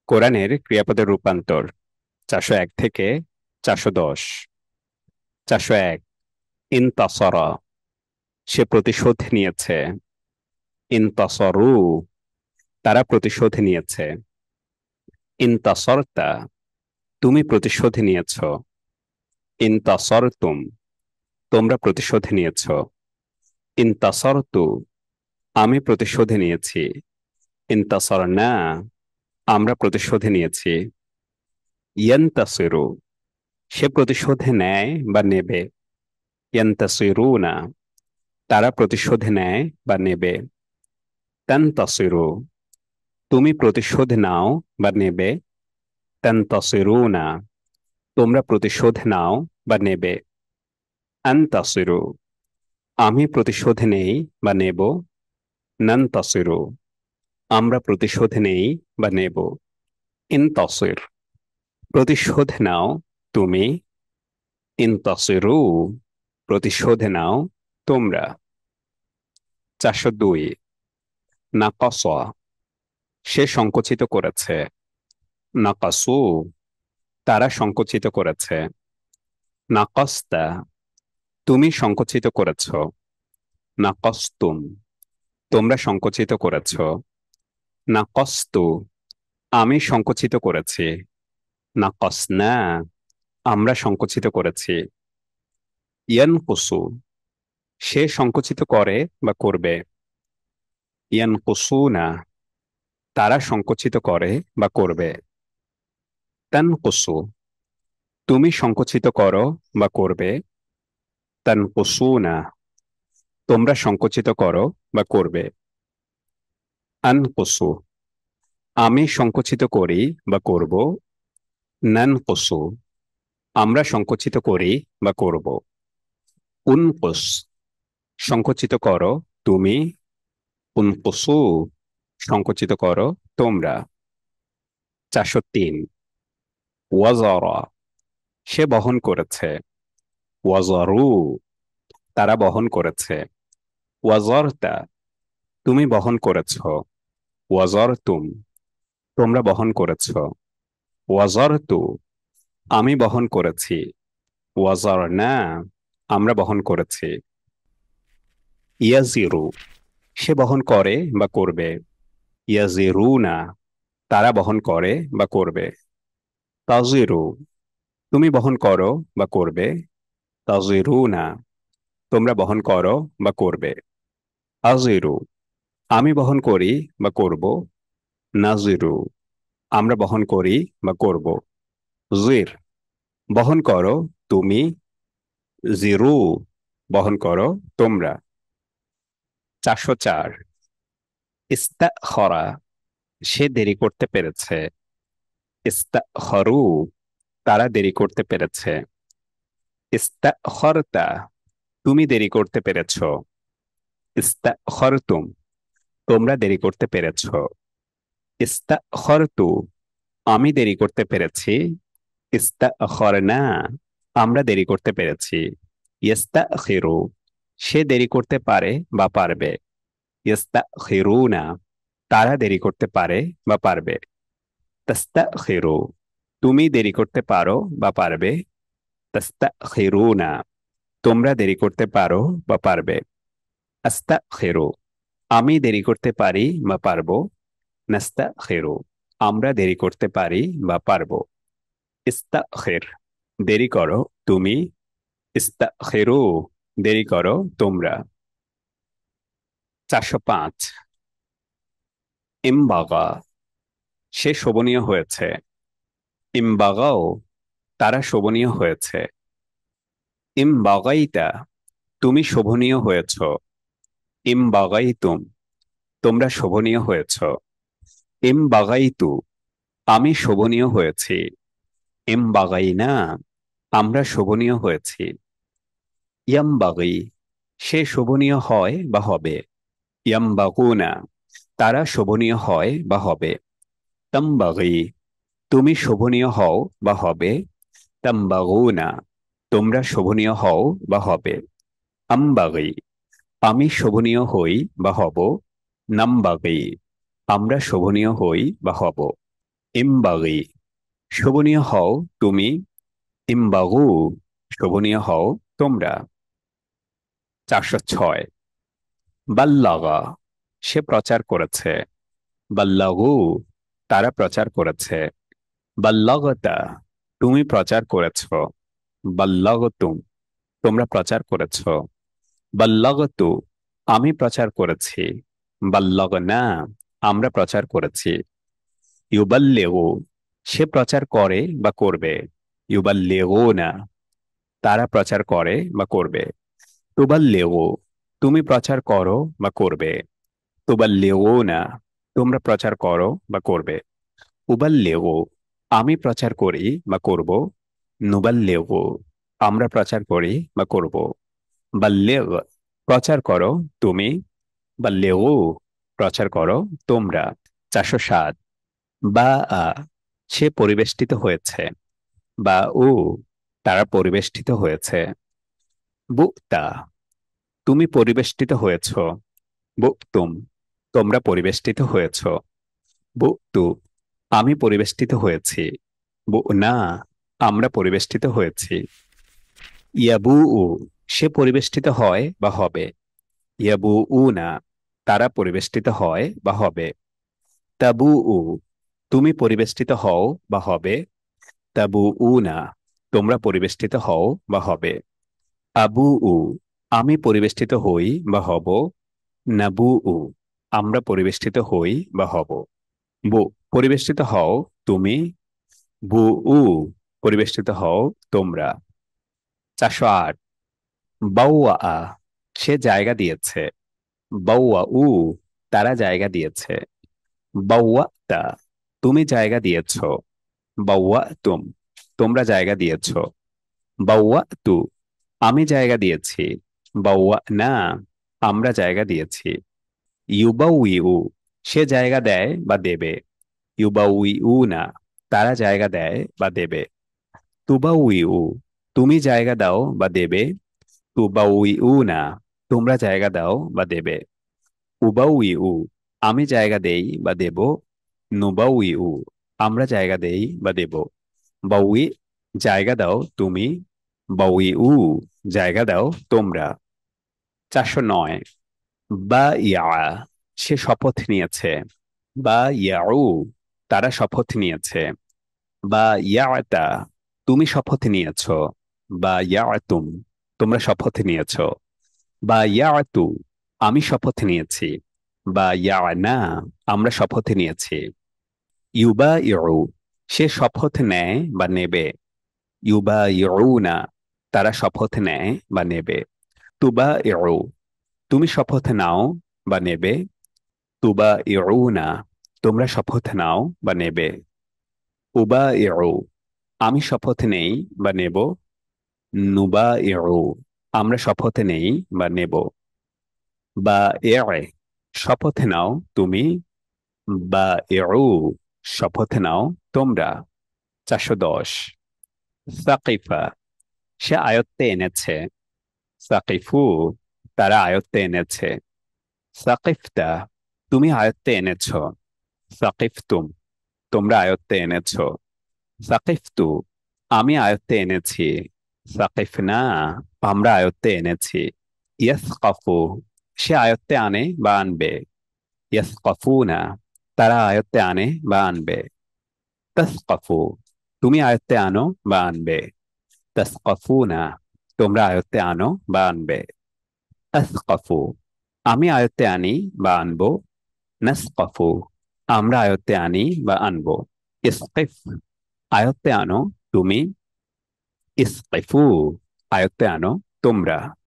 কোরআনের ক্রিয়াপদের রূপান্তর 401 থেকে 410। 401। ইনতাসরা, সে প্রতিশোধ নিয়েছে। ইনতাসরু, তারা প্রতিশোধ নিয়েছে। ইনতাসরতা, তুমি প্রতিশোধ নিয়েছ। ইনতাসরতুম, তোমরা প্রতিশোধ নিয়েছ। ইনতাসরতু, আমি প্রতিশোধ নিয়েছি। ইনতাসরনা, আমরা প্রতিশোধ নিয়েছি। ইয়ান্তাসিরু, সে প্রতিশোধ নেয় বা নেবে। ইয়ান্তাসিরুনা, তারা প্রতিশোধ নেয় বা নেবে। তানতাসিরু, তুমি প্রতিশোধ নাও বা নেবে। তানতাসিরুনা, তোমরা প্রতিশোধ নাও বা নেবে। আনতাসিরু, আমি প্রতিশোধ নেই বা নেব। নানতাসিরু, আমরা প্রতিশোধ নেই বা নেব। ইনতাসির, প্রতিশোধ নাও তুমি। ইনতাসিরু, প্রতিশোধ নাও তোমরা। 402। নাকাস, সে সংকুচিত করেছে। নাকাসু, তারা সংকুচিত করেছে। নাকাস্তা, তুমি সংকুচিত করেছ। নাকাস্তুম, তোমরা সংকুচিত করেছ। নাকাস্তু, আমি সংকুচিত করেছি। নাকাসনা, আমরা সংকুচিত করেছি। ইয়ানকুসু, সে সংকুচিত করে বা করবে। ইয়ানকুসুনা, তারা সংকুচিত করে বা করবে। তানকুসু, তুমি সংকুচিত করো বা করবে। তানকুসুনা, তোমরা সংকুচিত করো বা করবে। আনকুসু, আমি সংকুচিত করি বা করব। নানকুসু, আমরা সংকুচিত করি বা করব। উনকুস, সংকুচিত করো তুমি। উনকুসু, সংকুচিত করো তোমরা। 403। ওয়াজারা, সে বহন করেছে। ওয়াজারু, তারা বহন করেছে। ওয়াজারতা, তুমি বহন করেছ। ওয়াজারতুম, তোমরা বহন করেছ। ওয়াজারতু, আমি বহন করেছি। ওয়াজারনা, আমরা বহন করেছি। ইয়াজিরু, সে বহন করে বা করবে। ইয়াজিরুনা, তারা বহন করে বা করবে। তাজিরু, তুমি বহন করো বা করবে। তাজিরুনা, তোমরা বহন করো বা করবে। আজিরু, আমি বহন করি বা করব। নাজিরু, আমরা বহন করি বা করব। জির, বহন করো তুমি। জিরু, বহন করো তোমরা। 404। ইস্তাখরা, সে দেরি করতে পেরেছে। ইস্তাখরু, তারা দেরি করতে পেরেছে। ইস্তাখরতা, তুমি দেরি করতে পেরেছ। ইস্তাখরতুম, তোমরা দেরি করতে পেরেছ। ইস্তাখরতু, আমি দেরি করতে পেরেছি। ইস্তাখরনা, আমরা দেরি করতে পেরেছি। ইস্তাখিরু, সে দেরি করতে পারে বা পারবে। ইস্তাখিরুনা, তারা দেরি করতে পারে বা পারবে। তাস্তাখিরু, তুমি দেরি করতে পারো বা পারবে। তাস্তাখিরুনা, তোমরা দেরি করতে পারো বা পারবে। আস্তাখিরু, আমি দেরি করতে পারি বা পারবো। নাস্তাখিরু, আমরা দেরি করতে পারি বা পারবো। ইস্তাখির, দেরি করো তুমি। ইস্তাখিরু, দেরি করো তোমরা। 405। ইমবাগা, সে শোভনীয় হয়েছে। ইমবাগাও, তারা শোভনীয় হয়েছে। ইমবাগাইতা, তুমি শোভনীয় হয়েছ। ইমবাগাইতুম, তোমরা শোভনীয় হয়েছ। ইমবাগাইতু, আমি শোভনীয় হয়েছি। ইমবাগাইনা, আমরা শোভনীয় হয়েছি। ইয়ামবাগি, সে শোভনীয় হয় বা হবে। ইয়ামবাগুনা, তারা শোভনীয় হয় বা হবে। তামবাগি, তুমি শোভনীয় হও বা হবে। তামবাগুনা, তোমরা শোভনীয় হও বা হবে। আমবাগি, আমি শোভনীয় হই বা হব। নামবাগি, আমরা শোভনীয় হই বা হব। ইমবাগি শোভনীয় হও তুমি। ইমবাগু শোভনীয় হও তোমরা। 406। বাল্লাগা সে প্রচার করেছে। বাল্লাগু তারা প্রচার করেছে। বাল্লাগতা তুমি প্রচার করেছ। বাল্লাগতুম তোমরা প্রচার করেছ। বাল্লাগতু আমি প্রচার করেছি। বাল্লাগনা আমরা প্রচার করেছি। ইউবাল্লেগু সে প্রচার করে বা করবে। ইউবাল্লেগুনা তারা প্রচার করে বা করবে। তুবাল্লেগু তুমি প্রচার করো বা করবে। তুবাল্লেগুনা তোমরা প্রচার করো বা করবে। উবাল্লেগু আমি প্রচার করি বা করব। নুবাল্লেগু আমরা প্রচার করি বা করব। বাল্লেগ প্রচার করো তুমি। বাল্লেগু প্রচার করো তোমরা। 407। বা আ সে পরিবেষ্টিত হয়েছে। বা উ তারা পরিবেষ্টিত হয়েছে। বুকতা তুমি পরিবেষ্টিত হয়েছ। বুকতুম তোমরা পরিবেষ্টিত হয়েছ। বুকতু আমি পরিবেষ্টিত হয়েছি। না আমরা পরিবেষ্টিত হয়েছি। ইয়াবু উ সে পরিবেষ্টিত হয় বা হবে। ইয়াবু উ না তারা পরিবেষ্টিত হয় বা হবে। তাবু উ তুমি পরিবেষ্টিত হও বা হবে। তাবু উ না তোমরা পরিবেষ্টিত হও বা হবে। আবু উ আমি পরিবেষ্টিত হই বা হব। নাবু উ আমরা পরিবেষ্টিত হই বা হব। বু পরিবেষ্টিত হও তুমি। বু উ পরিবেষ্টিত হও তোমরা। 408। বাউয়া আ সে জায়গা দিয়েছে। বাউয়া উ তারা জায়গা দিয়েছে। বাউয়া তা তুমি জায়গা দিয়েছ। বাউয়া তুম তোমরা জায়গা দিয়েছ। বাউয়া তু আমি জায়গা দিয়েছি। বাউয়া না আমরা জায়গা দিয়েছি। ইউবাউইউ সে জায়গা দেয় বা দেবে। ইউবাউইউ না তারা জায়গা দেয় বা দেবে। তুবাউইউ তুমি জায়গা দাও বা দেবে। তুবাউইউ না তোমরা জায়গা দাও বা দেবে। উবাউইউ আমি জায়গা দেই বা দেব। নুবাউইউ আমরা জায়গা দেই বা দেব। বাউই জায়গা দাও তুমি। বাউইউ জায়গা দাও তোমরা। 409। বা ইয়া সে শপথ নিয়েছে। বা ইয়াউ তারা শপথ নিয়েছে। বা ইয়াতা তুমি শপথ নিয়েছ। বা ইয়াতুম তোমরা শপথ নিয়েছ। বা ইয়াতু আমি শপথ নিয়েছি। বা ইয়ানা আমরা শপথ নিয়েছি। ইউবা ইউ সে শপথ নেয় বা নেবে। ইউবা ইউনা তারা শপথ নেয় বা নেবে। তুবা ইউ তুমি শপথ নাও বা নেবে। তুবা ইউনা তোমরা শপথ নাও বা নেবে। উবা ইউ আমি শপথ নেই বা নেব। নুবা ইউ আমরা শপথ নেই বা নেব। বা এ শপথ নাও তুমি। বা ইউ শপথ নাও তোমরা। 410। সাকিফা সে আয়ত্তে এনেছে। সাকিফু তারা আয়ত্তে এনেছে। সাকিফতা তুমি আয়ত্তে এনেছ। সাকিফতুম তোমরা আয়ত্তে এনেছ। সাকিফতু আমি আয়ত্তে এনেছি। সাকিফনা আমরা আয়ত্তে এনেছি। ইয়াসকাফু সে আয়ত্তে আনে বা আনবে। ইয়াসকাফুনা তারা আয়ত্তে আনে বা আনবে। তাসকাফু তুমি আয়ত্তে আনো বা আনবে। তাসকাফুনা তোমরা আয়ত্তে আনো বা আনবে। আসকাফু আমি আয়ত্তে আনি বা আনবো। নাসকাফু আমরা আয়ত্তে আনি বা আনবো। ইসকিফ আয়ত্তে আনো তুমি। ইসকিফু আয়ত্তে আনো তোমরা।